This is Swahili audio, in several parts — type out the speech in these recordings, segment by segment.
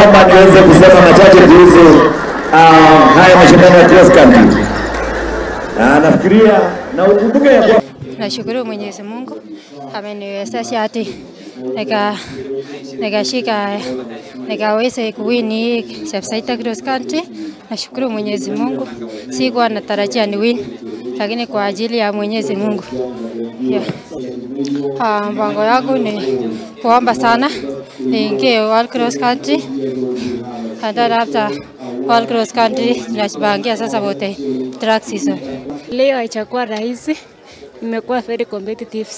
naomba niweze kusema machache kuhusu haya mashindano ya cross country. Nafikiria na ukumbuke ya kwa nashukuru Mwenyezi Mungu ameniwezesha hadi nikaweza kuwini Chepsaita cross country. Nashukuru Mwenyezi Mungu, sikuwa natarajia ni win, lakini kwa ajili ya Mwenyezi Mungu. Mpango yangu ni kuomba sana niingie World Cross Country, and then after World Cross Country tunajipangia sasa wote track season. Leo haichakuwa rahisi, imekuwa very competitive.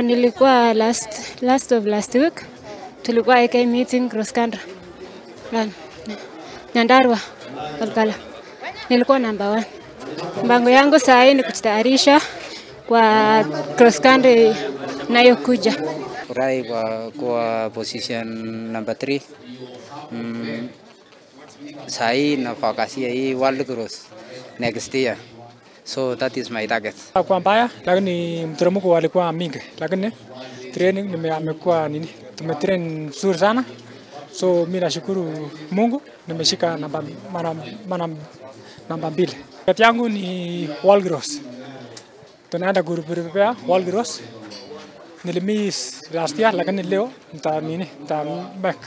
Nilikuwa last week tulikuwa AK meeting cross country Nyandarua Olkala, nilikuwa number 1. Mpango yangu saa hii ni kujitayarisha kwa cross country nayokuja. Furahi kwa position number 3. Saa hii na focus hii World Cross next year. So that is my target. Kwa mbaya lakini mteremko walikuwa mingi, lakini training nimekuwa tumetrain vizuri sana. So mimi nashukuru Mungu nimeshika namba 2. Kati yangu ni World Cross. Tunaenda prepare World Cross. Nilimiss last year lakini leo nita back.